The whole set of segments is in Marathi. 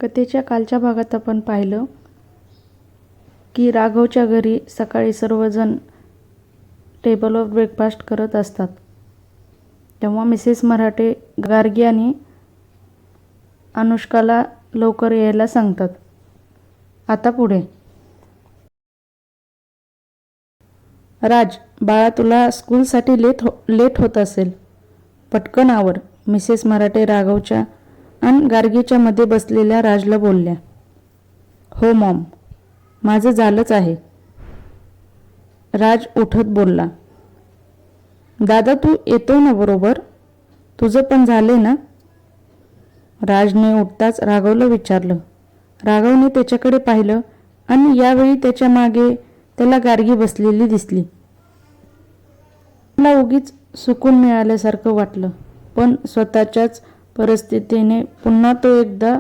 कथेच्या कालच्या भागात आपण पाहिलं की राघवच्या घरी सकाळी सर्वजण टेबलवर ब्रेकफास्ट करत असतात. तेव्हा मिसेस मराठे गार्गी आणि अनुष्काला लवकर यायला सांगतात. आता पुढे. राज, बाळा, तुला स्कूलसाठी लेट होत असेल. पटकन आवर. मिसेस मराठे राघवच्या आणि गार्गीच्या मध्ये बसलेल्या राजला बोलल्या. हो मॉम, माझं झालंच आहे. राज उठत बोलला. दादा, तू येतोय ना बरोबर? तुझं पण झालंय ना? राजने उठताच राघवला विचारलं. राघवने त्याच्याकडे पाहिलं आणि यावेळी त्याच्या मागे त्याला गार्गी बसलेली दिसली. मला उगीच सुकून मिळाल्यासारखं वाटलं, पण स्वतःच्याच परिस्थितीने पुन्हा तो एकदा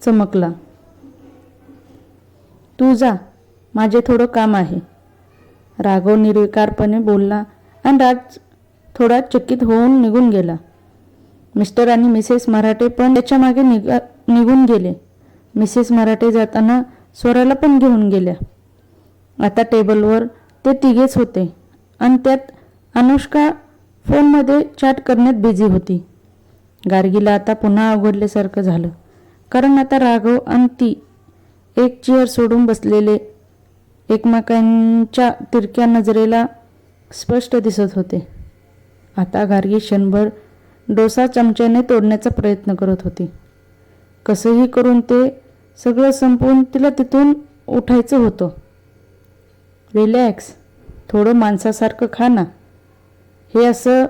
चमकला. तू जा, माझे थोडं काम आहे. राघव निर्विकारपणे बोलला आणि राज थोडा चकित होऊन निघून गेला. मिस्टर आणि मिसेस मराठे पण त्याच्या मागे निघून गेले. मिसेस मराठे जाताना स्वराला पण घेऊन गेल्या. आता टेबलवर ते तिघेच होते आणि त्यात अनुष्का फोनमध्ये चॅट करण्यात बिझी होती. गार्गीला आता पुन्हा अवघडल्यासारखं झालं, कारण आता राघव आणि ती एक चेअर सोडून बसलेले एकमेकांच्या तिरक्या नजरेला स्पष्ट दिसत होते. आता गार्गी क्षणभर डोसा चमच्याने तोडण्याचा प्रयत्न करत होती. कसंही करून ते सगळं संपवून तिला तिथून उठायचं होतं. रिलॅक्स, थोडं माणसासारखं खा ना. हे असं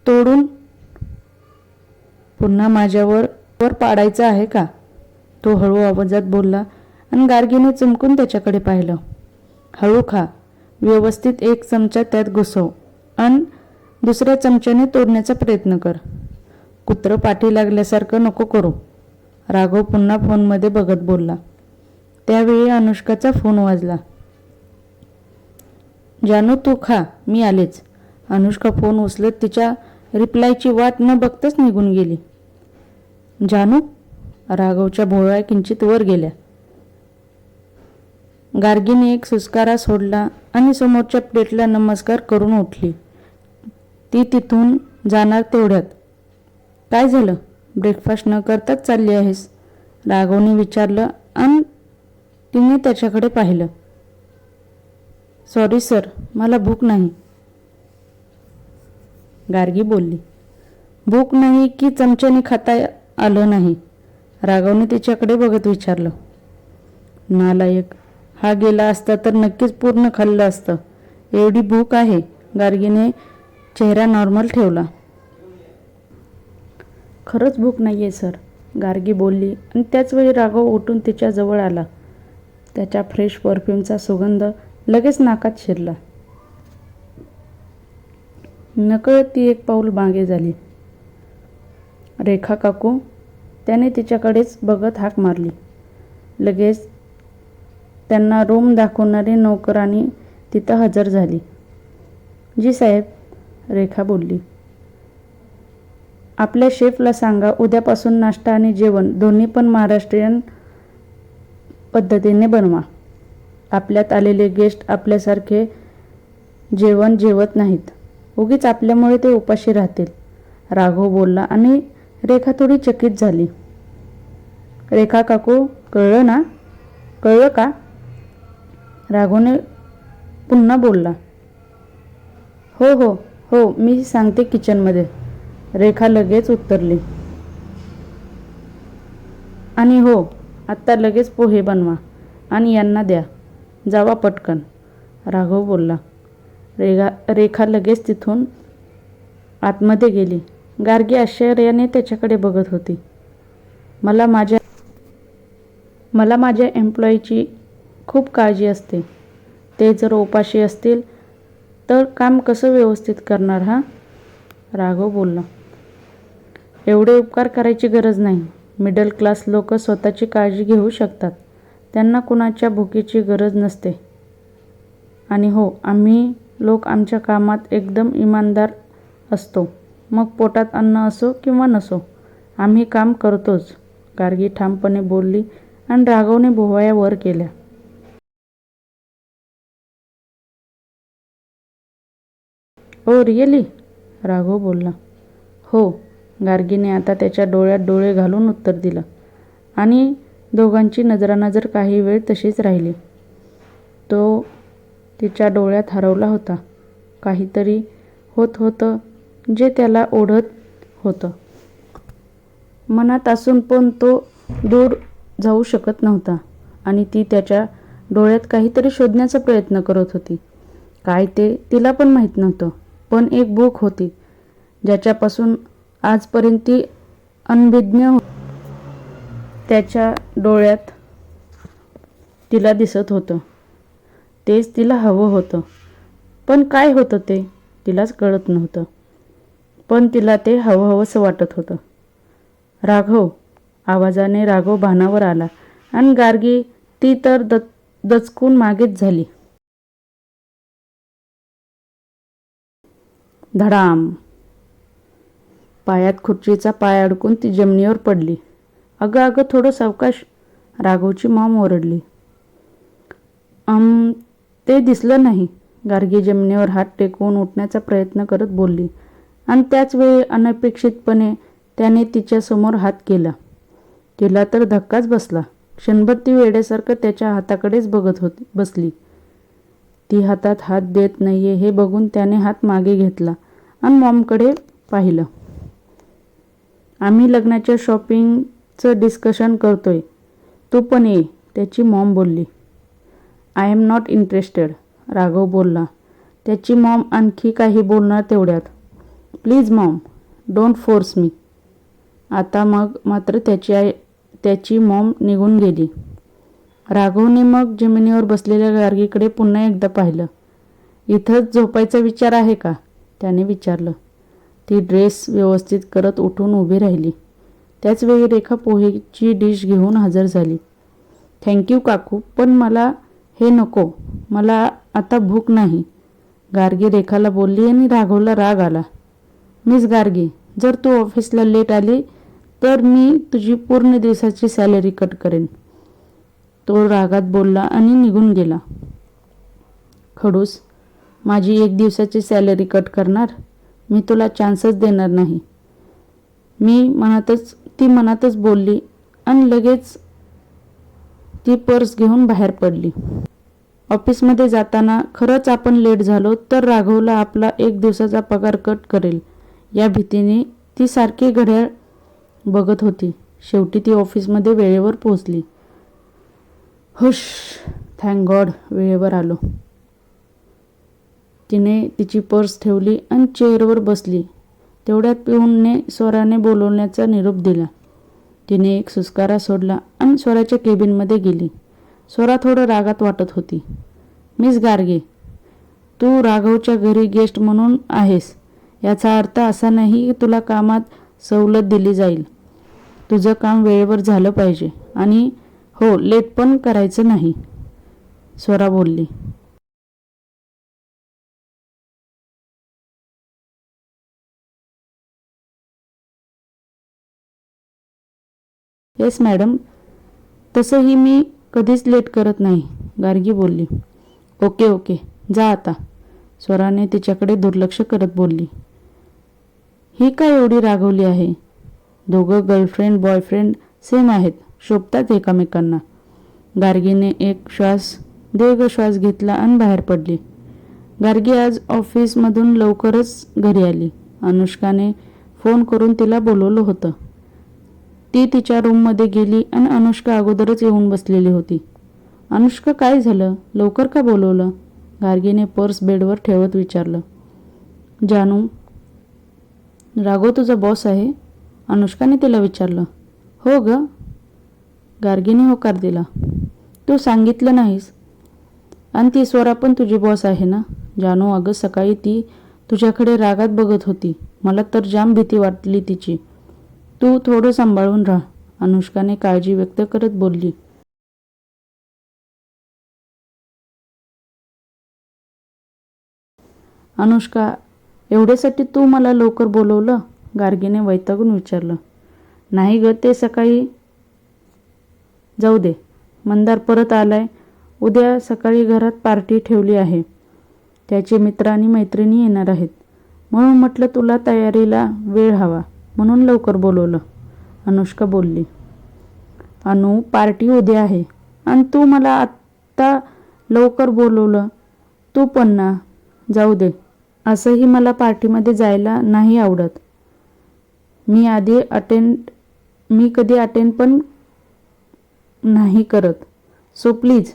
तोडून पुन्हा माझ्यावर पाडायचं आहे का? तो हळू आवाजात बोलला आणि गार्गीने चमकून त्याच्याकडे पाहिलं. हळू खा, व्यवस्थित एक चमचा त्यात घुसव आणि दुसऱ्या चमच्याने तोडण्याचा प्रयत्न कर. कुत्रं पाठी लागल्यासारखं नको करू. राघव पुन्हा फोनमध्ये बघत बोलला. त्यावेळी अनुष्काचा फोन वाजला. जानू, तू खा, मी आलेच. अनुष्का फोन उचलत तिच्या रिप्लायची वाट न बघताच निघून गेली. जानू? राघवच्या भोवळ्या किंचित वर गेल्या. गार्गीने एक सुस्कारा सोडला आणि समोरच्या प्लेटला नमस्कार करून उठली. ती तिथून जाणार तेवढ्यात. काय झालं? ब्रेकफास्ट न करताच चालली आहेस? राघवने विचारलं आणि तिने त्याच्याकडे पाहिलं. सॉरी सर, मला भूक नाही. गार्गी बोलली. भूक नाही की चमच्याने खाता आलं नाही? राघवने तिच्याकडे बघत विचारलं. नालायक, हा गेला असता तर नक्कीच पूर्ण खाल्लं असतं. एवढी भूक आहे? गार्गीने चेहरा नॉर्मल ठेवला. खरंच भूक नाही आहे सर, गार्गी बोलली आणि त्याचवेळी राघव उठून तिच्या जवळ आला. त्याच्या फ्रेश परफ्यूमचा सुगंध लगेच नाकात शिरला. नकळत ती एक पाऊल मागे झाली. रेखा काकू? त्याने तिच्याकडेच बघत हाक मारली. लगेच त्यांना रूम दाखवणारी नोकरानी तिथं हजर झाली. जी साहेब, रेखा बोलली. आपल्या शेफला सांगा उद्यापासून नाश्ता आणि जेवण दोन्ही पण महाराष्ट्रीयन पद्धतीने बनवा. आपल्यात आलेले गेस्ट आपल्यासारखे जेवण जेवत नाहीत. उगीच आपल्यामुळे ते उपाशी राहतील. राघव बोलला आणि रेखा थोडी चकित झाली. रेखा काकू, कळलं ना? कळलं का? राघवने पुन्हा बोलला. हो हो हो, मी सांगते किचनमध्ये. रेखा लगेच उत्तरली. आणि हो, आत्ता लगेच पोहे बनवा आणि यांना द्या. जावा पटकन, राघव बोलला. रेखा लगेच तिथून आतमध्ये गेली. गार्गी आश्चर्याने त्याच्याकडे बघत होती. मला माझ्या एम्प्लॉईची खूप काळजी असते. ते जर उपाशी असतील तर काम कसं व्यवस्थित करणार? हा, राघव बोलला. एवढे उपकार करायची गरज नाही. मिडल क्लास लोक स्वतःची काळजी घेऊ शकतात. त्यांना कुणाच्या भुकेची गरज नसते. आणि हो, आम्ही लोक आमच्या कामात एकदम इमानदार असतो. मग पोटात अन्न असो किंवा नसो, आम्ही काम करतोच. गार्गी ठामपणे बोलली आणि राघवने भुवया वर केल्या. Oh really? राघव बोलला. हो, गार्गीने आता त्याच्या डोळ्यात डोळे घालून उत्तर दिलं. आणि दोघांची नजरानजर काही वेळ तशीच राहिली. तो तिच्या डोळ्यात हरवला होता. काहीतरी होत होतं जे त्याला ओढत होतं. मनात असून पण तो दूर जाऊ शकत नव्हता. आणि ती त्याच्या डोळ्यात काहीतरी शोधण्याचा प्रयत्न करत होती. काय ते तिला पण माहीत नव्हतं. पण एक भूक होती ज्याच्यापासून आजपर्यंत ती अनभिज्ञ होती. त्याच्या डोळ्यात तिला दिसत होतं. तेच तिला हवं होतं. पण काय होतं ते तिलाच कळत नव्हतं. पण तिला ते हवंहवंसं वाटत होतं. राघव, आवाजाने राघव भानावर आला आणि गार्गी ती तर दचकून मागेच झाली. धडाम. पायात खुर्चीचा पाय अडकून ती जमिनीवर पडली. अगं अगं थोडं सावकाश, राघवची मॉम ओरडली. ते दिसलं नाही, गार्गी जमिनीवर हात टेकवून उठण्याचा प्रयत्न करत बोलली. आणि त्याच वेळी अनपेक्षितपणे त्याने तिच्यासमोर हात केला. तिला तर धक्काच बसला. क्षणभर ती वेड्यासारखं त्याच्या हाताकडेच बघत बसली. ती हातात हात देत नाहीये हे बघून त्याने हात मागे घेतला आणि मॉमकडे पाहिलं. आम्ही लग्नाच्या शॉपिंगचं डिस्कशन करतोय, तू पण ये, त्याची मॉम बोलली. I am not interested, Raghav बोलला. त्याची मॉम आणखी काही बोलणार तेवढ्यात. Please Maugham, don't force me. आता मग मात्र त्याची मॉम निघून गेली. राघवने मग जमिनीवर बसलेल्या गार्गीकडे पुन्हा एकदा पाहिलं. इथंच झोपायचा विचार आहे का, त्याने विचारलं. ती ड्रेस व्यवस्थित करत उठून उभी राहिली. त्याचवेळी रेखा पोहेची डिश घेऊन हजर झाली. थँक्यू काकू, पण मला हे नको, मला आता भूक नाही, गार्गी रेखाला बोलली. आणि राघवला राग आला. मिस गार्गी, जर तू ऑफिसला लेट आली तर मी तुझी पूर्ण दिवसाची सॅलरी कट करेन, तो रागात बोलला आणि निघून गेला. खडूस, माझी 1 दिवसाची सॅलरी कट करणार? मी तुला चान्सच देणार नाही, ती मनातच बोलली आणि लगेच ती पर्स घेऊन बाहेर पडली. ऑफिसमध्ये जाताना खरंच आपण लेट झालो तर राघवला आपला 1 दिवसाचा पगार कट करेल या भीतीने ती सारखी घड्याळ बघत होती. शेवटी ती ऑफिसमध्ये वेळेवर पोहोचली. हुश, थँक गॉड, वेळेवर आलो. तिने तिची पर्स ठेवली आणि चेअरवर बसली. तेवढ्यात पिऊनने स्वराने बोलवण्याचा निरोप दिला. तिने एक सुस्कारा सोडला आणि स्वराच्या केबिनमध्ये गेली. स्वरा थोडं रागात वाटत होती. मिस गार्गे, तू राघवच्या घरी गेस्ट म्हणून आहेस याचा अर्थ असा नाही की तुला कामात सवलत दिली जाईल. तुझं काम वेळेवर झालं पाहिजे आणि हो, लेट पण करायचं नाही, स्वरा बोलली. येस मॅडम, तसंही मी कधीच लेट करत नाही, गार्गी बोलली. ओके ओके, जा आता, स्वराने तिच्याकडे दुर्लक्ष करत बोलली. ही काय एवढी रागवली आहे? दोघं गर्लफ्रेंड बॉयफ्रेंड सेम आहेत, शोभतात एकामेकांना. गार्गीने एक दीर्घ श्वास घेतला आणि बाहेर पडली. गार्गी आज ऑफिसमधून लवकरच घरी आली. अनुष्काने फोन करून तिला बोलवलं होतं. ती तिच्या रूममध्ये गेली आणि अनुष्का अगोदरच येऊन बसलेली होती. अनुष्का, काय झालं, लवकर का बोलवलं, गार्गीने पर्स बेडवर ठेवत विचारलं. जानू, राघव तुझा बॉस आहे, अनुष्काने तिला विचारलं. हो ग, गार्गीने होकार दिला. तू सांगितलं नाहीस. आणि ती स्वरा पण तुझी बॉस आहे ना. जानू, अगं सकाळी ती तुझ्याकडे रागात बघत होती, मला तर जाम भीती वाटली तिची. तू थोडं सांभाळून राहा, अनुष्काने काळजी व्यक्त करत बोलली. अनुष्का, एवढ्यासाठी तू मला लवकर बोलवलं, गार्गीने वैतागून विचारलं. नाही ग, ते सकाळी जाऊ दे, मंदार परत आलाय. उद्या सकाळी घरात पार्टी ठेवली आहे. त्याचे मित्र आणि मैत्रिणी येणार आहेत. म्हणून म्हटलं तुला तयारीला वेळ हवा, म्हणून लवकर बोलवलं, अनुष्का बोलली. अनु, पार्टी उद्या आहे आणि तू मला आत्ता लवकर बोलवलं. तू पण ना. जाऊ दे, असंही मला पार्टीमध्ये जायला नाही आवडत. मी कधी अटेंड पण नाही करत. सो प्लीज,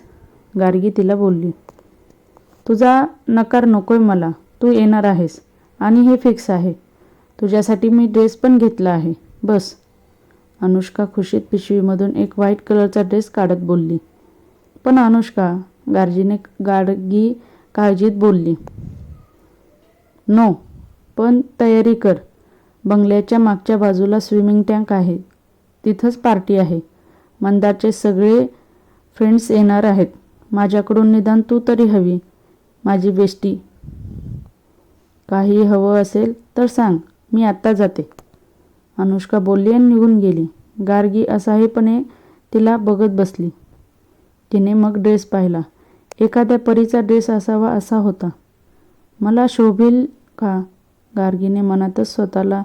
गार्गी तिला बोलली. तुझा नकार नकोय मला. तू येणार आहेस आणि हे फिक्स आहे. तुझ्यासाठी मी ड्रेस पण घेतला आहे. बस. अनुष्का खुशीत पिशवीमधून एक व्हाईट कलरचा ड्रेस काढत बोलली. पण अनुष्का, गार्गी काळजीत बोलली. नो, पण तयारी कर. बंगल्याच्या मागच्या बाजूला स्विमिंग टँक आहे. तिथंच पार्टी आहे. मंदारचे सगळे फ्रेंड्स येणार आहेत. माझ्याकडून निदान तू तरी हवी, माझी बेस्टी. काही हवं असेल तर सांग, मी आत्ता जाते, अनुष्का बोलली आणि निघून गेली. गार्गी असहाय्यपणे तिला बघत बसली. तिने मग ड्रेस पाहिला. एखाद्या परीचा ड्रेस असावा असा होता. मला शोभेल का? गार्गीने मनातच स्वतःला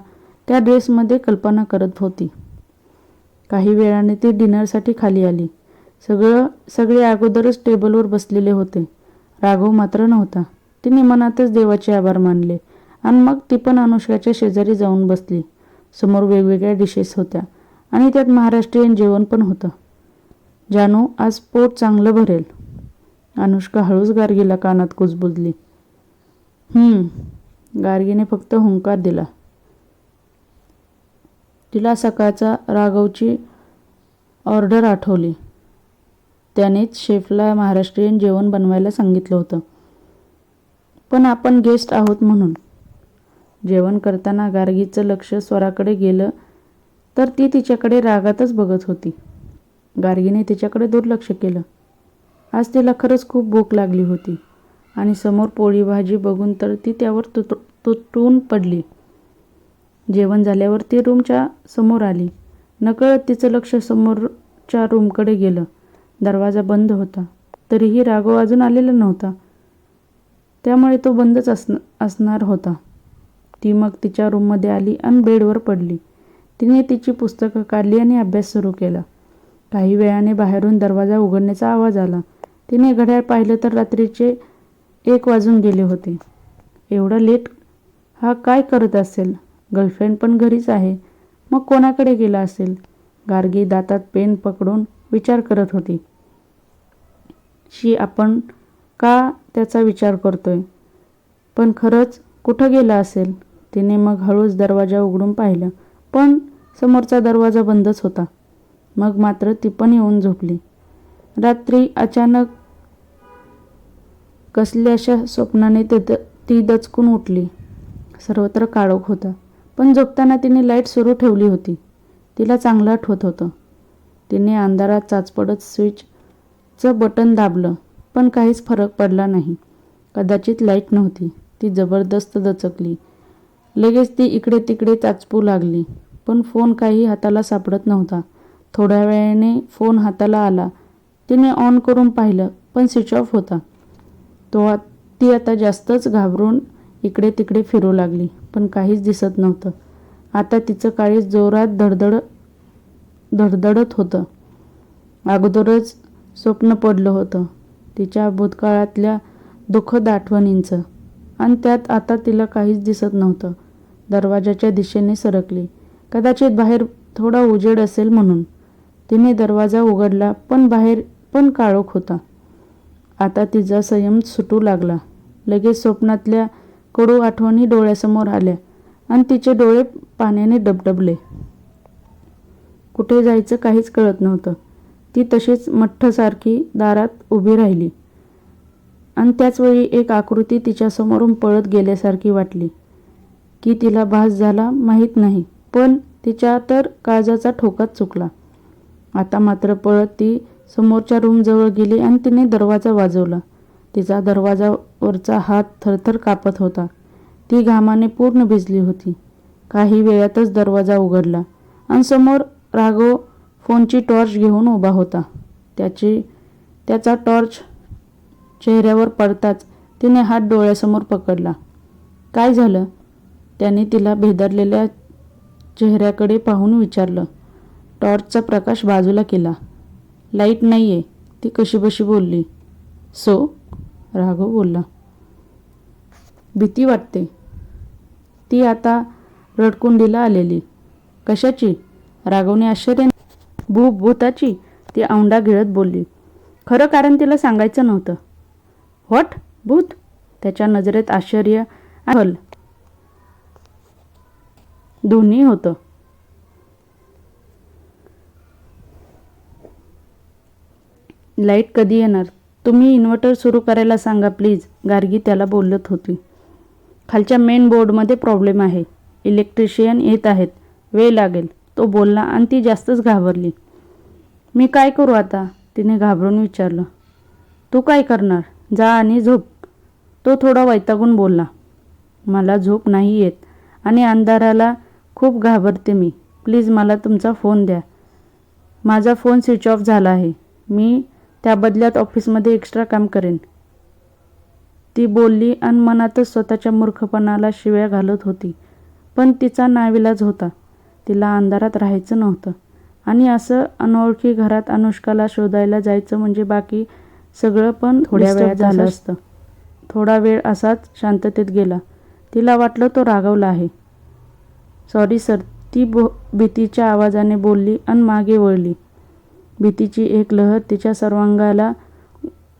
त्या ड्रेसमध्ये कल्पना करत होती. काही वेळाने ती डिनरसाठी खाली आली. सगळे अगोदरच टेबलवर बसलेले होते. राघव मात्र नव्हता. तिने मनातच देवाचे आभार मानले आणि मग ती पण अनुष्काच्या शेजारी जाऊन बसली. समोर वेगवेगळ्या डिशेस होत्या आणि त्यात महाराष्ट्रीयन जेवण पण होतं. जानू, आज पोट चांगलं भरेल, अनुष्का हळूच गार्गीला कानात कुजबुजली. गार्गीने फक्त हुंकार दिला. तिला सकाळचा राघवची ऑर्डर आठवली. त्यानेच शेफला महाराष्ट्रीयन जेवण बनवायला सांगितलं होतं. पण आपण गेस्ट आहोत म्हणून. जेवण करताना गार्गीचं लक्ष स्वराकडे गेलं तर ती तिच्याकडे रागातच बघत होती. गार्गीने तिच्याकडे दुर्लक्ष केलं. आज तिला खरंच खूप भूक लागली होती आणि समोर पोळी भाजी बघून तर ती त्यावर तुटून पडली. जेवण झाल्यावर ती रूमच्या समोर आली. नकळत तिचं लक्ष समोरच्या रूमकडे गेलं. दरवाजा बंद होता. तरीही राघव अजून आलेला नव्हता. त्यामुळे तो बंदच असणार होता. ती मग तिच्या रूममध्ये आली आणि बेडवर पडली. तिने तिची पुस्तकं काढली आणि अभ्यास सुरू केला. काही वेळाने बाहेरून दरवाजा उघडण्याचा आवाज आला. तिने घड्याळ पाहिलं तर रात्रीचे 1 वाजून गेले होते. एवढा लेट हा काय करत असेल? गर्लफ्रेंड पण घरीच आहे, मग कोणाकडे गेला असेल? गार्गी दातात पेन पकडून विचार करत होती. आपण का त्याचा विचार करतोय? पण खरंच कुठं गेला असेल? तिने मग हळूच दरवाजा उघडून पाहिलं, पण समोरचा दरवाजा बंदच होता. मग मात्र ती पण येऊन झोपली. रात्री अचानक कसल्याशा स्वप्नाने ती दचकून उठली. सर्वत्र काळोख होता, पण झोपताना तिने लाईट सुरू ठेवली होती. तिला चांगलं आठवत होतं. तिने अंधारात चाचपडत स्विचचं बटन दाबलं, पण काहीच फरक पडला नाही. कदाचित लाईट नव्हती. ती जबरदस्त दचकली. लगेच ती इकडे तिकडे चाचपू लागली, पण फोन काही हाताला सापडत नव्हता. थोड्या वेळाने फोन हाताला आला. तिने ऑन करून पाहिलं, पण स्विच ऑफ होता. ती आता जास्तच घाबरून इकडे तिकडे फिरू लागली, पण काहीच दिसत नव्हतं. आता तिचं काळीज जोरात धडधडत होतं. अगोदरच स्वप्न पडलं होतं तिच्या भूतकाळातल्या दुःखद आठवणींचं, आणि त्यात आता तिला काहीच दिसत नव्हतं. दरवाजाच्या दिशेने सरकली. कदाचित बाहेर थोडा उजेड असेल म्हणून. तिने दरवाजा उघडला, पण बाहेर पण काळोख होता. आता तिचा संयम सुटू लागला. लगेच स्वप्नातल्या कडू आठवणी डोळ्यासमोर आल्या आणि तिचे डोळे पाण्याने डबडबले. कुठे जायचं काहीच कळत नव्हतं. ती तशीच मठ्ठसारखी दारात उभी राहिली आणि त्याचवेळी एक आकृती तिच्यासमोरून पळत गेल्यासारखी वाटली. की तिला भास झाला माहीत नाही, पण तिच्या तर काळजाचा ठोकाच चुकला. आता मात्र पळत ती समोरच्या रूमजवळ गेली आणि तिने दरवाजा वाजवला. तिचा दरवाजावरचा हात थरथर कापत होता. ती घामाने पूर्ण भिजली होती. काही वेळातच दरवाजा उघडला आणि समोर राघव फोनची टॉर्च घेऊन उभा होता. त्याचा टॉर्च चेहऱ्यावर पडताच तिने हात डोळ्यासमोर पकडला. काय झालं? त्याने तिला भेदरलेल्या चेहऱ्याकडे पाहून विचारलं. टॉर्चचा प्रकाश बाजूला केला. लाईट नाहीये, ती कशीबशी बोलली. सो? राघव बोलला. भीती वाटते. ती आता रडकुंडीला आलेली. कशाची? राघवने आश्चर्याने. भूताची, ती औंढा गिळत बोलली. खरं कारण तिला सांगायचं नव्हतं. व्हॉट? भूत? त्याच्या नजरेत आश्चर्य आणि छल दोन्ही होतं. लाईट कधी येणार? तुम्ही इन्व्हर्टर सुरू करायला सांगा प्लीज, गार्गी त्याला बोलत होती. खालच्या मेन बोर्डमध्ये प्रॉब्लेम आहे. इलेक्ट्रिशियन येत आहेत. वेळ लागेल, तो बोलला आणि ती जास्तच घाबरली. मी काय करू आता? तिने घाबरून विचारलं. तू काय करणार? जा आणि झोप, तो थोडा वैतागून बोलला. मला झोप नाही येत आणि अंधाराला खूप घाबरते मी. प्लीज मला तुमचा फोन द्या. माझा फोन स्विच ऑफ झाला आहे. मी त्या बदल्यात ऑफिसमध्ये एक्स्ट्रा काम करेन, ती बोलली आणि मनातच स्वतःच्या मूर्खपणाला शिव्या घालत होती. पण तिचा नाविलाज होता. तिला अंधारात राहायचं नव्हतं आणि असं अनोळखी घरात अनुष्काला शोधायला जायचं म्हणजे बाकी सगळं पण थोड्या वेळात झालं असतं. थोडा वेळ असाच शांततेत गेला. तिला वाटलं तो रागावला आहे. सॉरी सर, ती भीतीच्या आवाजाने बोलली आणि मागे वळली. भीतीची एक लहर तिच्या सर्वांगाला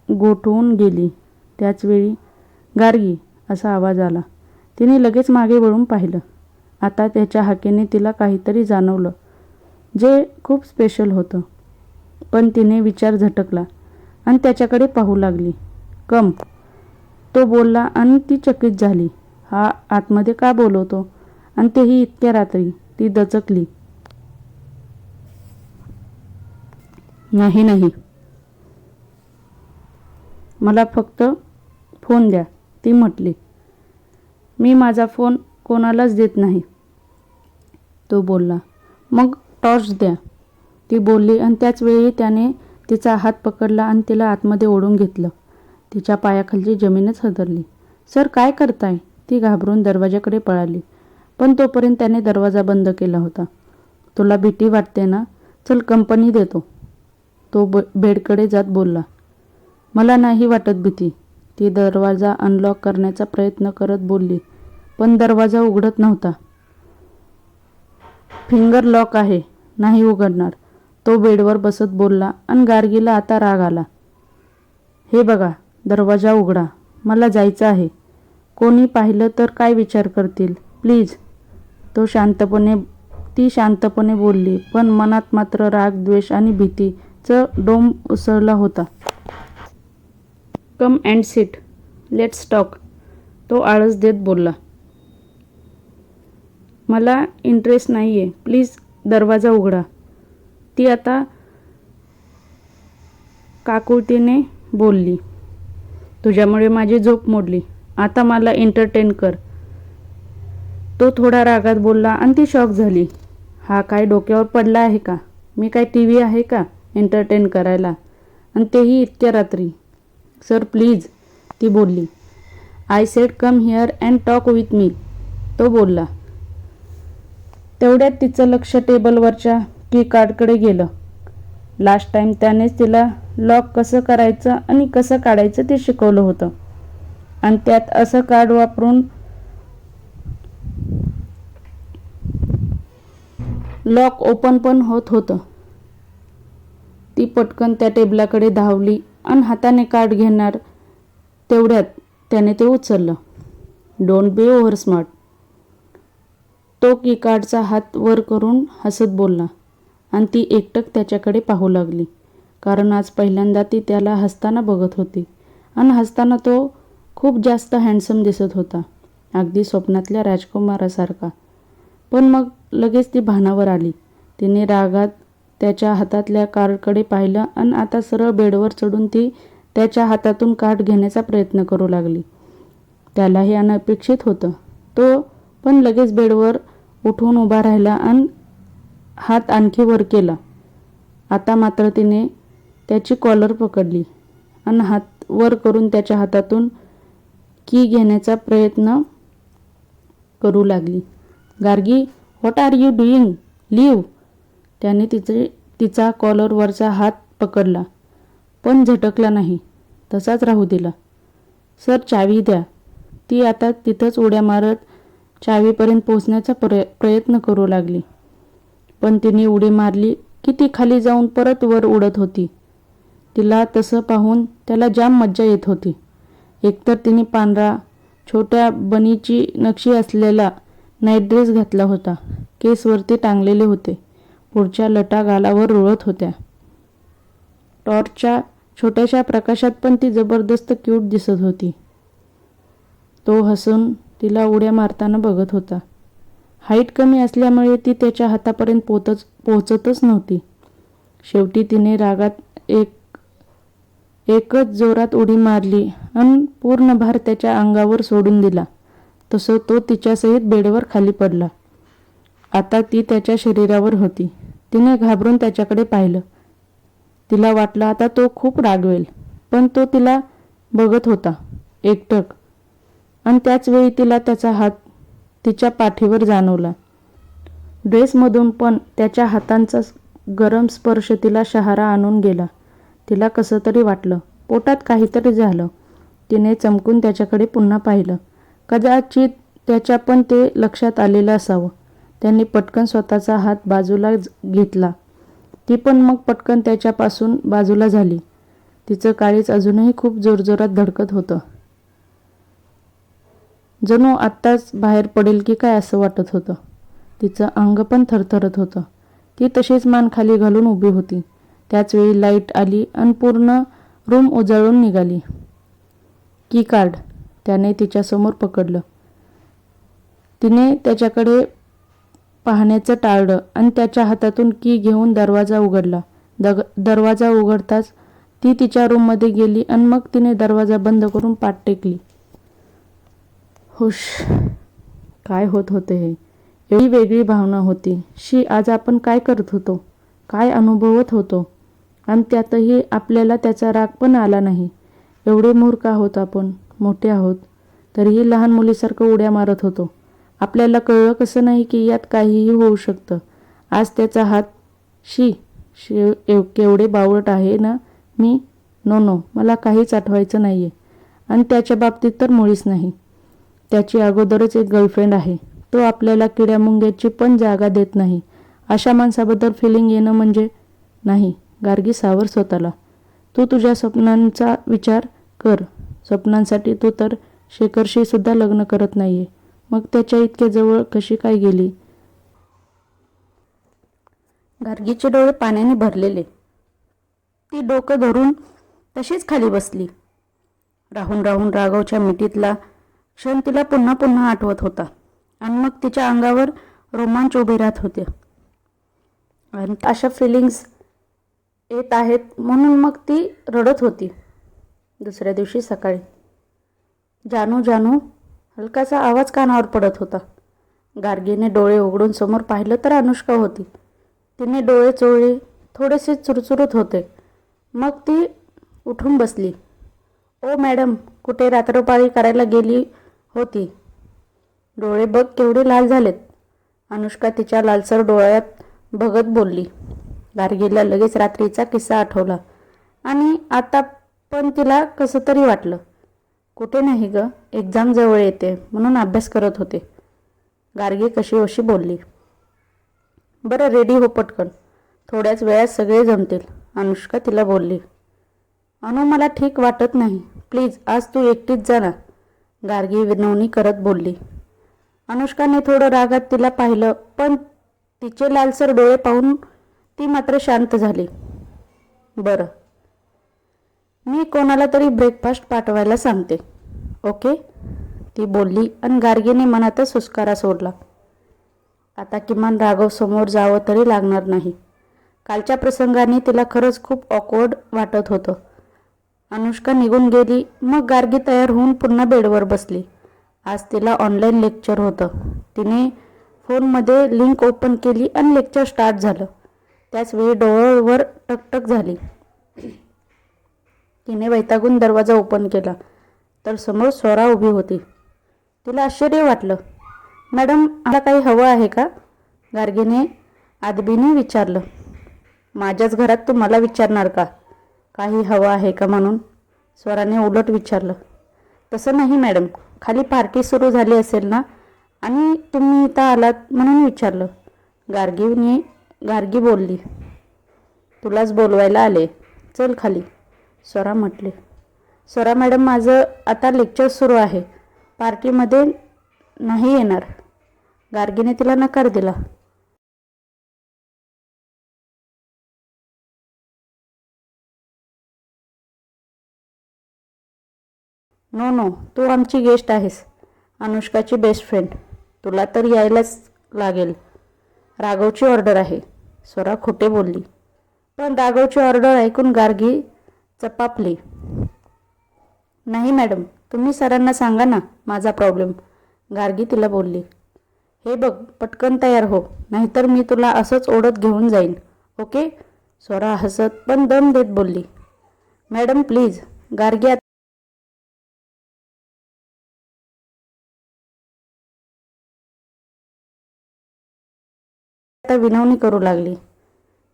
गोठवून गेली. त्याचवेळी गार्गी असा आवाज आला. तिने लगेच मागे वळून पाहिलं. आता त्याच्या हाकेने तिला काहीतरी जाणवलं जे खूप स्पेशल होतं. पण तिने विचार झटकला आणि त्याच्याकडे पाहू लागली. कम, तो बोलला आणि ती चकित झाली. हा आतमध्ये का बोलवतो आणि तेही इतक्या रात्री? ती दचकली. नाही, मला फक्त फोन द्या, ती म्हटली. मी माझा फोन कोणालाच देत नाही, तो बोलला. मग टॉर्च द्या, ती बोलली आणि त्याच वेळी त्याने तिचा हात पकडला आणि तिला आतमध्ये ओढून घेतलं. तिच्या पायाखालची जमीनच हादरली. सर, काय करताय? ती घाबरून दरवाजाकडे पळाली. पण तोपर्यंत त्याने दरवाजा बंद केला होता. तुला भीती वाटते ना? चल, कंपनी देतो, तो बेडकडे जात बोलला. मला नाही वाटत भीती, ती दरवाजा अनलॉक करण्याचा प्रयत्न करत बोलली. पण दरवाजा उघडत नव्हता. फिंगर लॉक आहे, नाही उघडणार, तो बेडवर बसत बोलला आणि गार्गीला आता राग आला. हे बघा, दरवाजा उघडा, मला जायचं आहे. कोणी पाहिलं तर काय विचार करतील? प्लीज, ती शांतपणे बोलली. पण मनात मात्र राग, द्वेष आणि भीतीचं डोंब उसळला होता. Come and sit, let's talk, तो आळस देत बोलला. मला इंटरेस्ट नाहीये, प्लीज दरवाजा उघडा, ती आता काकुळतीने बोलली. तुझ्यामुळे माझी झोप मोडली, आता मला एंटरटेन कर, तो थोडा रागात बोलला आणि ती शॉक झाली. हा काय डोक्यावर पडला आहे का? मी काय टीव्ही आहे का एंटरटेन करायला, आणि तेही इतक्या रात्री? सर प्लीज, ती बोलली. I said come here and talk with me, तो बोलला. तेवढ्यात तिचं लक्ष टेबलवरच्या की कार्डकडे गेलं. लास्ट टाइम त्यानेच तिला लॉक कसं करायचं आणि कसं काढायचं ते शिकवलं होतं, आणि त्यात असं कार्ड वापरून लॉक ओपन पण होत होतं. ती पटकन त्या टेबलाकडे धावली आणि हाताने कार्ड घेणार तेवढ्यात त्याने ते उचललं. डोंट बी ओव्हर स्मार्ट, तो कीकार्डचा हात वर करून हसत बोलला. आणि ती एकटक त्याच्याकडे पाहू लागली, कारण आज पहिल्यांदा ती त्याला हसताना बघत होती. आणि हसताना तो खूप जास्त हँडसम दिसत होता, अगदी स्वप्नातल्या राजकुमारासारखा. पण मग लगेच ती भानावर आली. तिने रागात त्याच्या हातातल्या कार्डकडे पाहिलं आणि आता सरळ बेडवर चढून ती त्याच्या हातातून कार्ड घेण्याचा प्रयत्न करू लागली. त्याला हे अनपेक्षित होतं. तो पण लगेच बेडवर उठून उभा राहिला आणि हात आणखी वर केला. आता मात्र तिने त्याची कॉलर पकडली आणि हात वर करून त्याच्या हातातून की घेण्याचा प्रयत्न करू लागली. Gargi, what are you doing? Leave. त्याने तिचा कॉलरवरचा हात पकडला पण झटकला नाही, तसाच राहू दिला. सर, चावी द्या. ती आता तिथंच उड्या मारत चावीपर्यंत पोहोचण्याचा प्रयत्न करू लागली. पण तिने उडी मारली की ती खाली जाऊन परत वर उडत होती. तिला तसं पाहून त्याला जाम मज्जा येत होती. एकतर तिने पांढरा छोट्या बनीची नक्षी असलेला नाईट ड्रेस घातला होता. केस वरती टांगलेले होते. पुढच्या लटा गालावर रुळत होत्या. टॉर्चच्या छोट्याशा प्रकाशात पण ती जबरदस्त क्यूट दिसत होती. तो हसून तिला उड्या मारताना बघत होता. हाईट कमी असल्यामुळे ती त्याच्या हातापर्यंत पोहोचतच नव्हती. शेवटी तिने रागात एकच जोरात उडी मारली आणि पूर्ण भार त्याच्या अंगावर सोडून दिला. तसं तो तिच्यासहित बेडवर खाली पडला. आता ती त्याच्या शरीरावर होती. तिने घाबरून त्याच्याकडे पाहिलं. तिला वाटलं आता तो खूप रागवेल, पण तो तिला बघत होता एकटक. आणि त्याच वेळी तिला त्याचा हात तिच्या पाठीवर जाणवला. ड्रेसमधून पण त्याच्या हातांचा गरम स्पर्श तिला शहारा आणून गेला. तिला कसं तरी वाटलं. पोटात काहीतरी झालं. तिने चमकून त्याच्याकडे पुन्हा पाहिलं. कदाचित त्याच्या पण ते लक्षात आलेलं असावं. त्यांनी पटकन स्वतःचा हात बाजूला घेतला. ती पण मग पटकन त्याच्यापासून बाजूला झाली. तिचं काळीज अजूनही खूप जोरजोरात धडकत होतं. जणू आत्ताच बाहेर पडेल की काय असं वाटत होतं. तिचं अंग पण थरथरत होतं. ती तशीच मान खाली घालून उभी होती. त्याचवेळी लाईट आली आणि पूर्ण रूम उजळून निघाली. की कार्ड त्याने तिच्यासमोर पकडलं. तिने त्याच्याकडे पाहण्याचं टाळलं आणि त्याच्या हातातून की घेऊन दरवाजा उघडला. दरवाजा उघडताच ती तिच्या रूममध्ये गेली आणि मग तिने दरवाजा बंद करून पाठ टेकली. हुश, काय होत होते हे? एवढी वेगळी भावना होती. आज आपण काय करत होतो, काय अनुभवत होतो, आणि त्यातही आपल्याला त्याचा राग पण आला नाही. एवढे मूर्ख आहोत आपण, मोठे आहोत, तरीही लहान मुलीसारखं उड्या मारत होतो. आपल्याला कळलं कसं नाही की यात काहीही होऊ शकतं. आज त्याचा हात, केवढे बावळट आहे ना मी. नो, मला काहीच आठवायचं नाहीये. आणि त्याच्या बाबतीत तर मुळीच नाही. त्याची अगोदरच एक गर्लफ्रेंड आहे. तो आपल्याला किड्यामुंग्याची पण जागा देत नाही. अशा माणसाबद्दल फिलिंग येणं म्हणजे नाही. गार्गी, सावर स्वतःला. तू तुझ्या स्वप्नांचा विचार कर. स्वप्नांसाठी तू तर शेखरशी सुद्धा लग्न करत नाहीये. मग त्याच्या इतक्या जवळ कशी काय गेली? गार्गीचे डोळे पाण्याने भरलेले. ती डोकं धरून तशीच खाली बसली. राहून राहून राघवच्या मिठीतला क्षण तिला पुन्हा पुन्हा आठवत होता. आणि मग तिच्या अंगावर रोमांच उभे राहत होते. आणि अशा फिलिंग्स येत आहेत म्हणून मग ती रडत होती. दुसऱ्या दिवशी सकाळी जानू जानू हलकासा आवाज कानावर पडत होता. गार्गीने डोळे उघडून समोर पाहिलं तर अनुष्का होती. तिने डोळे चोळले. थोडेसे चुरचुरत होते. मग ती उठून बसली. ओ मॅडम, कुठे रात्रपाळी करायला गेली होती? डोळे बघ केवढे लाल झालेत. अनुष्का तिच्या लालसर डोळ्यात बघत बोलली. गार्गीला लगेच रात्रीचा किस्सा आठवला आणि आता पण तिला कसं तरी वाटलं. कुठे नाही ग, एक्झाम जवळ येते म्हणून अभ्यास करत होते. गार्गी कशीबशी बोलली. बरं, रेडी हो पटकन, थोड्याच वेळात सगळे जमतील, अनुष्का तिला बोलली. अनु, मला ठीक वाटत नाही. प्लीज आज तू एकटीच जा ना, गार्गी विनवणी करत बोलली. अनुष्काने थोडं रागात तिला पाहिलं, पण तिचे लालसर डोळे पाहून ती मात्र शांत झाली. बरं, मी कोणाला तरी ब्रेकफास्ट पाठवायला सांगते. ओके, ती बोलली आणि गार्गीने मनातच हुसकारा सोडला. आता किमान राघव समोर जावं तरी लागणार नाही. कालच्या प्रसंगाने तिला खरंच खूप ऑकवर्ड वाटत होतं. अनुष्का निघून गेली. मग गार्गी तयार होऊन पुन्हा बेडवर बसली. आज तिला ऑनलाईन लेक्चर होतं. तिने फोनमध्ये लिंक ओपन केली आणि लेक्चर स्टार्ट झालं. त्याचवेळी डोळ्यावर टकटक झाली. तिने वैतागून दरवाजा ओपन केला तर समोर स्वरा उभी होती. तिला आश्चर्य वाटलं. मॅडम, मला काही हवं आहे का? गार्गीने आदबीने विचारलं. माझ्याच घरात तू मला विचारणार का काही हवं आहे का म्हणून? स्वराने उलट विचारलं. तसं नाही मॅडम, खाली पार्टी सुरू झाली असेल ना आणि तुम्ही इथं आलात म्हणून विचारलं. गार्गी बोलली. तुलाच बोलवायला आले, चल खाली, स्वरा म्हटले. स्वरा मॅडम, माझं आता लेक्चर सुरू आहे, पार्टीमध्ये नाही येणार. गार्गीने तिला नकार दिला. नो नो, तू आमची गेस्ट आहेस, अनुष्काची बेस्ट फ्रेंड, तुला तर यायलाच लागेल. राघवची ऑर्डर आहे. स्वरा खोटे बोलली. पण राघवची ऑर्डर ऐकून गार्गी चपापली. नाही मॅडम, तुम्ही सरांना सांगा ना माझा प्रॉब्लेम, गार्गी तिला बोलली. हे बघ, पटकन तयार हो, नाहीतर मी तुला असंच ओढत घेऊन जाईन, ओके? स्वरा हसत पण दम देत बोलली. Madam please. गार्गी आता विनवणी करू लागली.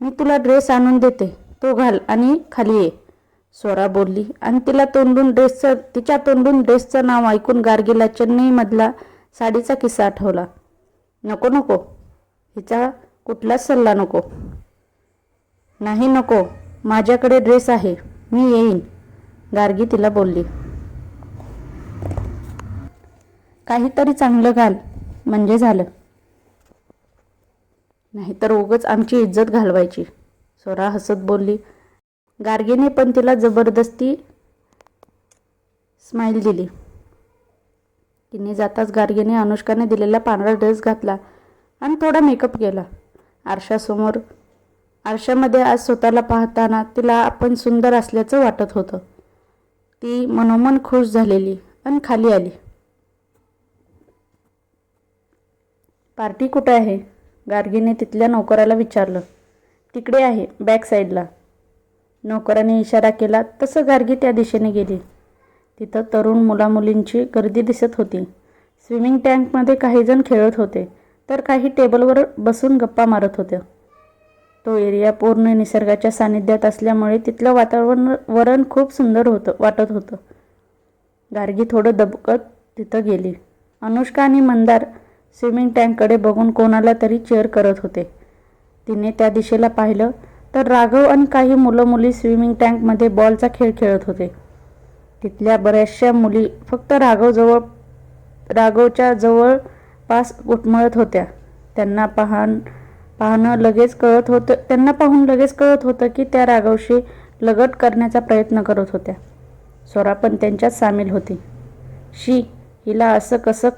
मी तुला ड्रेस आणून देते, तो घाल आणि खाली ये, स्वरा बोलली. आणि तिच्या तोंडून ड्रेसचं नाव ऐकून गार्गीला चेन्नईमधला साडीचा किस्सा आठवला. नको नको, हिचा कुठलाच सल्ला नको. नाही नको, माझ्याकडे ड्रेस आहे, मी येईन, गार्गी तिला बोलली. काहीतरी चांगलं घाल म्हणजे झालं, नाहीतर उगाच आमची इज्जत घालवायची, स्वरा हसत बोलली. गार्गीने पण तिला जबरदस्ती स्माईल दिली. तिने जाताच गार्गीने अनुष्काने दिलेला पांढरा ड्रेस घातला आणि थोडा मेकअप केला. आरशामध्ये आज स्वतःला पाहताना तिला आपण सुंदर असल्याचं वाटत होतं. ती मनोमन खुश झालेली आणि खाली आली. पार्टी कुठे आहे? गार्गीने तिथल्या नोकराला विचारलं. तिकडे आहे, बॅक साईडला, नोकराने इशारा केला. तसं गार्गी त्या दिशेने गेली. तिथं तरुण मुलामुलींची गर्दी दिसत होती. स्विमिंग टँकमध्ये काही जण खेळत होते तर काही टेबलवर बसून गप्पा मारत होते. तो एरिया पूर्ण निसर्गाच्या सानिध्यात असल्यामुळे तिथलं वातावरण खूप सुंदर वाटत होतं. गार्गी थोडं दबकत तिथं गेली. अनुष्का आणि मंदार स्विमिंग टँककडे बघून कोणाला तरी चेअर करत होते. तिने त्या दिशेला पाहिलं तर राघव आणि काही मुलं मुली स्विमिंग टँकमध्ये बॉलचा खेळ खेळत होते. तिथल्या बऱ्याचशा मुली फक्त राघवच्या जवळपास घुटमळत होत्या. त्यांना पाहून लगेच कळत होतं की त्या राघवशी लगट करण्याचा प्रयत्न करत होत्या. स्वरा पण त्यांच्यात सामील होती. शी, हिला असं कसं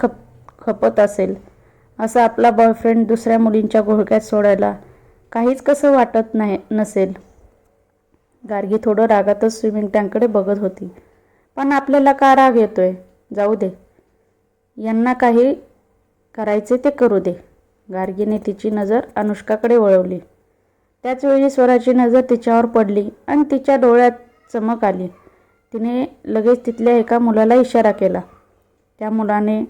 खपत असेल, असं आपला बॉयफ्रेंड दुसऱ्या मुलींच्या घोळक्यात सोडायला काहीच कसं वाटत नसेल. गार्गी थोडं रागातच स्विमिंग टँककडे बघत होती. पण आपल्याला का राग येतोय? जाऊ दे, यांना काही करायचे ते करू दे. गार्गीने तिची नजर अनुष्काकडे वळवली. त्याचवेळी स्वराची नजर तिच्यावर पडली आणि तिच्या डोळ्यात चमक आली. तिने लगेच तिथल्या एका मुलाला इशारा केला. त्या मुलाने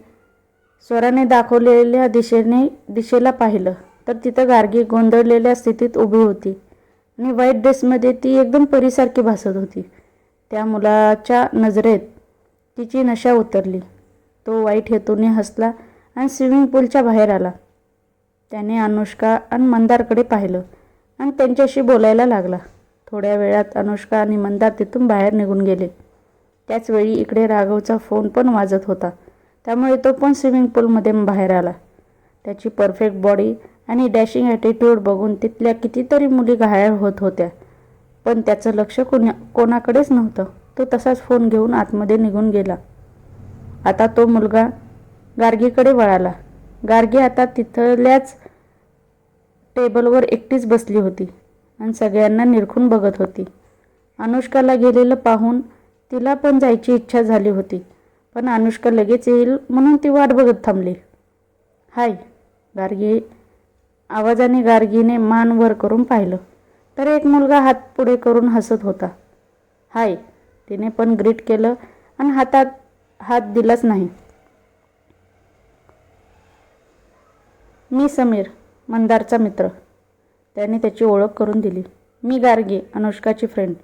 स्वराने दाखवलेल्या दिशेला पाहिलं तर तिथं गार्गी गोंधळलेल्या स्थितीत उभी होती आणि व्हाईट ड्रेसमध्ये ती एकदम परीसारखी भासत होती. त्या मुलाच्या नजरेत तिची नशा उतरली. तो वाईट हेतूने हसला आणि स्विमिंग पूलच्या बाहेर आला. त्याने अनुष्का आणि मंदारकडे पाहिलं आणि त्यांच्याशी बोलायला लागला. थोड्या वेळात अनुष्का आणि मंदार तिथून बाहेर निघून गेले. त्याचवेळी इकडे राघवचा फोन पण वाजत होता, त्यामुळे तो पण स्विमिंग पूलमध्ये बाहेर आला. त्याची परफेक्ट बॉडी आणि डॅशिंग ॲटिट्यूड बघून तिथल्या कितीतरी मुली घायाळ होत होत्या. पण त्याचं लक्ष कोणाकडेच नव्हतं. तो तसाच फोन घेऊन आतमध्ये निघून गेला. आता तो मुलगा गार्गीकडे वळाला. गार्गी आता तिथल्याच टेबलवर एकटीच बसली होती आणि सगळ्यांना निरखून बघत होती. अनुष्काला गेलेलं पाहून तिला पण जायची इच्छा झाली होती, पण अनुष्का लगेच येईल म्हणून ती वाट बघत थांबली. हाय, गार्गी आवाजाने गार्गीने मान वर करून पाहिलं तर एक मुलगा हात पुढे करून हसत होता. हाय, तिने पण ग्रीट केलं आणि हातात हात दिलाच नाही. मी समीर, मंदारचा मित्र. त्याने त्याची ओळख करून दिली. मी गार्गी, अनुष्काची फ्रेंड.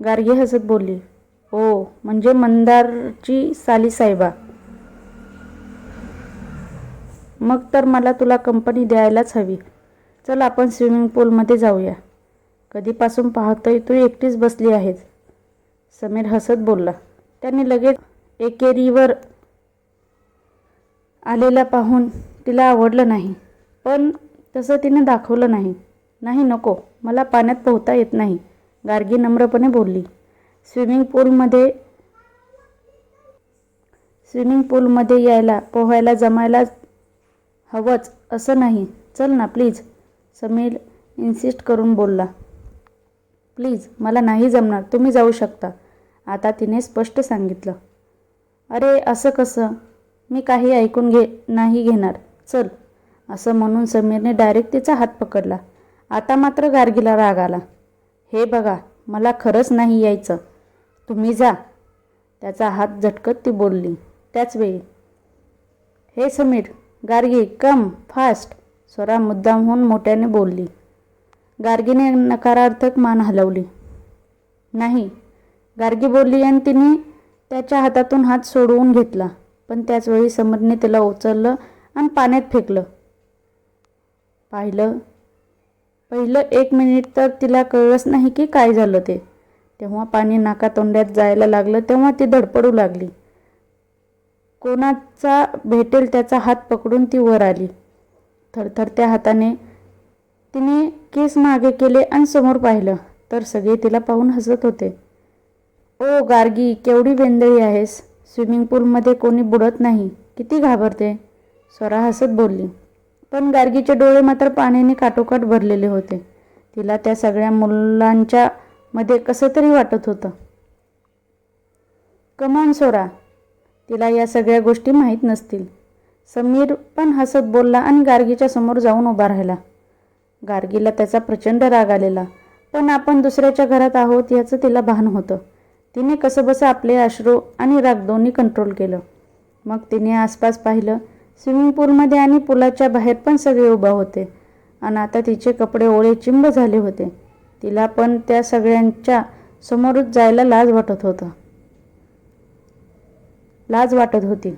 गार्गी हसत बोलली, ओ म्हणजे मंदारची साली साहेबा. मग तर मला तुला कंपनी द्यायलाच हवी. चल आपण स्विमिंग पूलमध्ये जाऊया. कधीपासून पाहतोय तू एकटीच बसली आहेस. समीर हसत बोलला. त्याने लगेच एकेरीवर आलेला पाहून तिला आवडलं नाही, पण तसं तिने दाखवलं नाही. नाही नको, मला पाण्यात पोहता येत नाही, गार्गी नम्रपणे बोलली. स्विमिंग पूलमध्ये यायला पोहायला जमायला हवंच असं नाही. चल ना प्लीज, समीर इन्सिस्ट करून बोलला. प्लीज, मला नाही जमणार, तुम्ही जाऊ शकता, आता तिने स्पष्ट सांगितलं. अरे असं कसं, मी काही ऐकून नाही घेणार, चल, असं म्हणून समीरने डायरेक्ट तिचा हात पकडला. आता मात्र गार्गीला राग आला. हे बघा, मला खरंच नाही यायचं, तुम्ही जा, त्याचा हात झटकत ती बोलली. त्याच वेळी, हे समीर, गार्गी कम फास्ट, स्वरा मुद्दामहून मोठ्याने बोलली. गार्गीने नकारार्थक मान हलवली. नाही, गार्गी बोलली आणि तिने त्याच्या हातातून हात सोडवून घेतला. पण त्याचवेळी समीरने तिला उचललं आणि पाण्यात फेकलं. पहिलं 1 मिनिट तर तिला कळलंच नाही की काय झालं ते. तेव्हा पाणी नाकातोंड्यात जायला लागलं तेव्हा ती धडपडू लागली. कोणाचा भेटेल त्याचा हात पकडून ती वर आली. थरथरत्या हाताने तिने केस मागे केले आणि समोर पाहिलं तर सगळे तिला पाहून हसत होते. ओ गार्गी, केवढी वेंदळी आहेस, स्विमिंग पूलमध्ये कोणी बुडत नाही, किती घाबरते, स्वरा हसत बोलली. पण गार्गीचे डोळे मात्र पाण्याने काठोकाठ भरलेले होते. तिला त्या सगळ्या मुलांच्या मध्ये कसं तरी वाटत होतं. कमॉन स्वरा, तिला या सगळ्या गोष्टी माहीत नसतील. समीर पण हसत बोलला आणि गार्गीच्या समोर जाऊन उभा राहिला. गार्गीला त्याचा प्रचंड राग आलेला, पण आपण दुसऱ्याच्या घरात आहोत याचं तिला भान होतं. तिने कसंबसं आपले अश्रू आणि राग दोन्ही कंट्रोल केलं. मग तिने आसपास पाहिलं. स्विमिंग पूलमध्ये आणि पुलाच्या बाहेर पण सगळे उभा होते आणि आता तिचे कपडे ओले चिंब झाले होते. तिला पण त्या सगळ्यांच्या समोरच जायला लाज वाटत होती.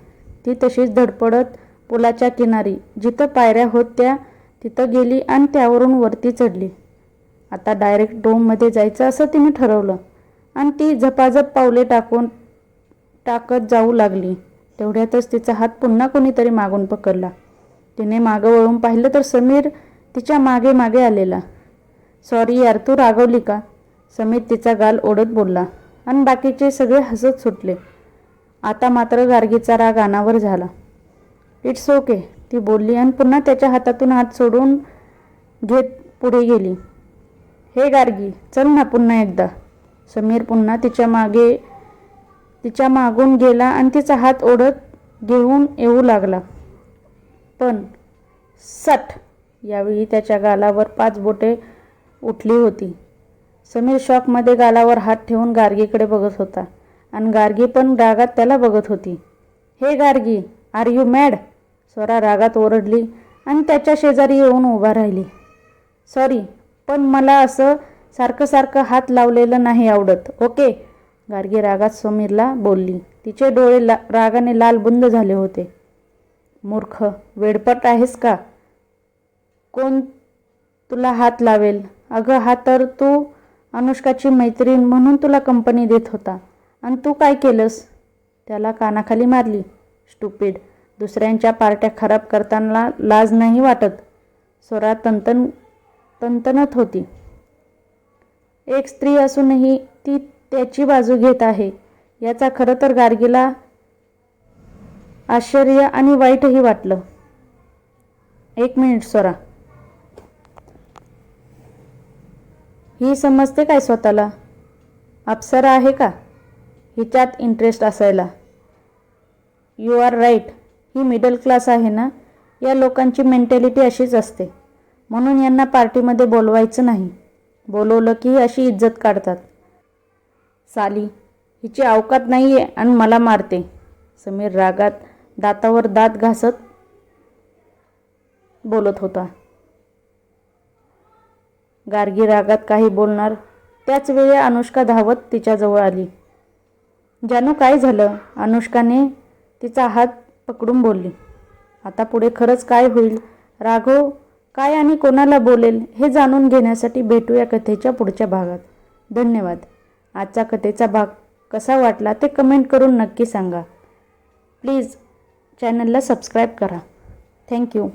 ती तशीच धडपडत पुलाच्या किनारी जिथं पायऱ्या होत्या तिथं गेली आणि त्यावरून वरती चढली. आता डायरेक्ट डोममध्ये जायचं असं तिने ठरवलं आणि ती झपाझप पावले टाकत जाऊ लागली. तेवढ्यातच तिचा हात पुन्हा कोणीतरी मागून पकडला. तिने मागं वळून पाहिलं तर समीर तिच्या मागे मागे आलेला. सॉरी यार, तू रागवली का, समीर तिचा गाल ओढत बोलला आणि बाकीचे सगळे हसत सुटले. आता मात्र गार्गीचा राग अनावर झाला. इट्स ओके, ती बोलली आणि पुन्हा त्याच्या हातातून हात सोडून घेत पुढे गेली. हे गार्गी, चल ना पुन्हा एकदा. समीर पुन्हा तिच्या मागून गेला आणि तिचा हात ओढत घेऊन येऊ लागला. पण सट, यावेळी त्याच्या गालावर 5 बोटे उठली होती. समीर शॉकमध्ये गालावर हात ठेवून गार्गीकडे बघत होता आणि गार्गी पण रागात त्याला बघत होती. Hey Gargi, are you mad, Swara रागात ओरडली आणि त्याच्या शेजारी येऊन उभा राहिली. सॉरी, पण मला असं सारखं हात लावलेलं नाही आवडत, ओके, गार्गी रागात समीरला बोलली. तिचे डोळे रागाने लालबुंद झाले होते. मूर्ख, वेडपट आहेस का, कोण तुला हात लावेल, अगं हा तर तू अनुष्काची मैत्रीण म्हणून तुला कंपनी देत होता आणि तू काय केलंस, त्याला कानाखाली मारली. स्टुपिड, दुसऱ्यांच्या पार्ट्या खराब करताना लाज नाही वाटत, स्वरा तंतनत होती. एक स्त्री असूनही ती त्याची बाजू घेत आहे याचा खरं तर गार्गीला आश्चर्य आणि वाईटही वाटलं. 1 मिनिट स्वरा, ही समजते काय स्वतःला, अप्सरा आहे का हिच्यात इंटरेस्ट असायला. यू आर राईट, ही मिडल क्लास आहे ना, या लोकांची मेंटॅलिटी अशीच असते. म्हणून यांना पार्टीमध्ये बोलवायचं नाही. बोलवलं की अशी इज्जत काढतात. साली, हिची अवकात नाही आहे आणि मला मारते. समीर रागात दातावर दात घासत बोलत होता. गार्गी रागात काही बोलणार त्याच वेळी अनुष्का धावत तिच्याजवळ आली. जानू, काय झालं? अनुष्काने तिचा हात पकडून बोलली. आता पुढे खरंच काय होईल? राघव काय आणि कोणाला बोलेल हे जाणून घेण्यासाठी भेटूया कथेच्या पुढच्या भागात. धन्यवाद. आजचा कथेचा भाग कसा वाटला ते कमेंट करून नक्की सांगा. प्लीज चॅनलला सबस्क्राईब करा. थँक्यू.